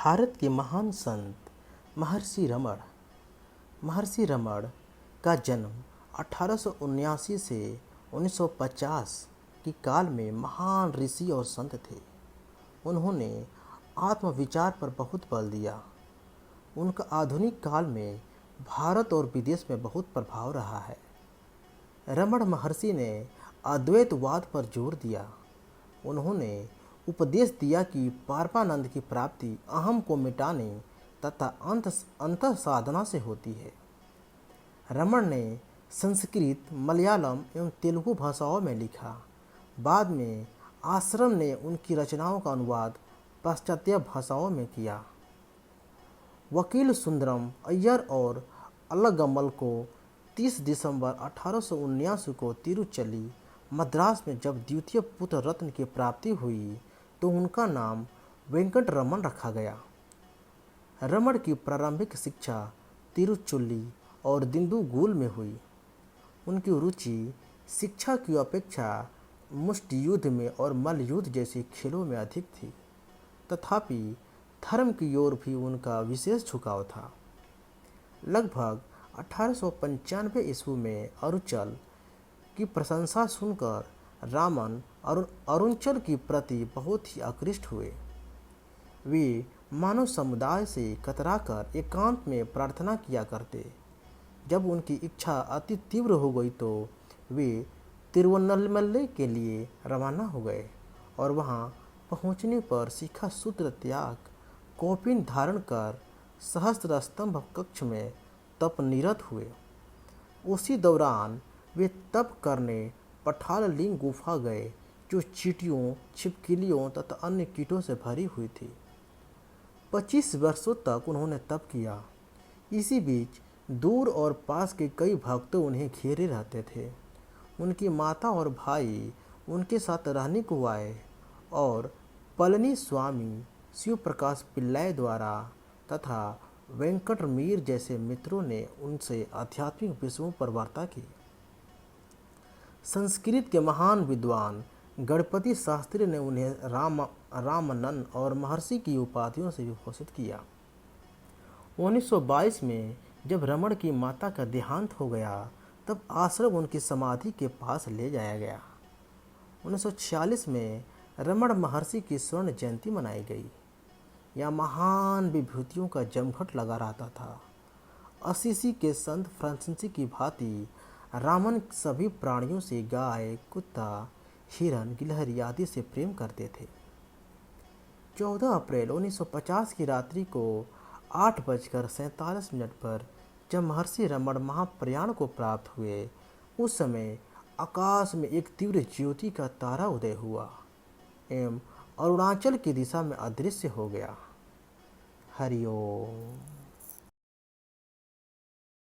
भारत के महान संत महर्षि रमण का जन्म 1879 से 1950 के काल में महान ऋषि और संत थे। उन्होंने आत्मविचार पर बहुत बल दिया। उनका आधुनिक काल में भारत और विदेश में बहुत प्रभाव रहा है। रमण महर्षि ने अद्वैतवाद पर जोर दिया। उन्होंने उपदेश दिया कि परमानंद की प्राप्ति अहम को मिटाने तथा अंत साधना से होती है। रमण ने संस्कृत, मलयालम एवं तेलुगु भाषाओं में लिखा। बाद में आश्रम ने उनकी रचनाओं का अनुवाद पाश्चात्य भाषाओं में किया। वकील सुंदरम अय्यर और अलगमल को 30 दिसंबर 1879 को तिरुचली, मद्रास में जब द्वितीय पुत्र रत्न की प्राप्ति हुई तो उनका नाम वेंकटरमण रखा गया। रमण की प्रारंभिक शिक्षा तिरुचुल्ली और दिंडुगुल में हुई। उनकी रुचि शिक्षा की अपेक्षा मुष्टि युद्ध में और मल्लयुद्ध जैसे खेलों में अधिक थी। तथापि धर्म की ओर भी उनका विशेष झुकाव था। लगभग 1895 ईस्वी में अरुणचल की प्रशंसा सुनकर रामन अरुणचल के प्रति बहुत ही आकृष्ट हुए। वे मानव समुदाय से कतराकर एकांत में प्रार्थना किया करते। जब उनकी इच्छा अति तीव्र हो गई तो वे तिरुवन्नमलई के लिए रवाना हो गए और वहां पहुंचने पर शिखा सूत्र त्याग, कौपीन धारण कर सहस्त्र स्तंभ कक्ष में तप निरत हुए। उसी दौरान वे तप करने पठाललिंग गुफा गए, जो चींटियों, छिपकलियों तथा अन्य कीटों से भरी हुई थी। 25 वर्षों तक उन्होंने तप किया। इसी बीच दूर और पास के कई भक्त उन्हें घेरे रहते थे। उनकी माता और भाई उनके साथ रहने को आए और पलनी स्वामी शिव प्रकाश पिल्लाई द्वारा तथा वेंकटमीर जैसे मित्रों ने उनसे आध्यात्मिक विषयों पर वार्ता की। संस्कृत के महान विद्वान गणपति शास्त्री ने उन्हें रामनन और महर्षि की उपाधियों से विभूषित किया। 1922 में जब रमण की माता का देहांत हो गया तब आश्रम उनकी समाधि के पास ले जाया गया। 1946 में रमण महर्षि की स्वर्ण जयंती मनाई गई। यह महान विभूतियों का जमघट लगा रहता था। असीसी के संत फ्रांसीसी की भांति रामन सभी प्राणियों से गाय, कुत्ता, हिरन, गिलहरी आदि से प्रेम करते थे। 14 अप्रैल 1950 की रात्रि को 8:47 पर जब महर्षि रमण महाप्रयाण को प्राप्त हुए, उस समय आकाश में एक तीव्र ज्योति का तारा उदय हुआ एवं अरुणाचल की दिशा में अदृश्य हो गया। हरि ओम।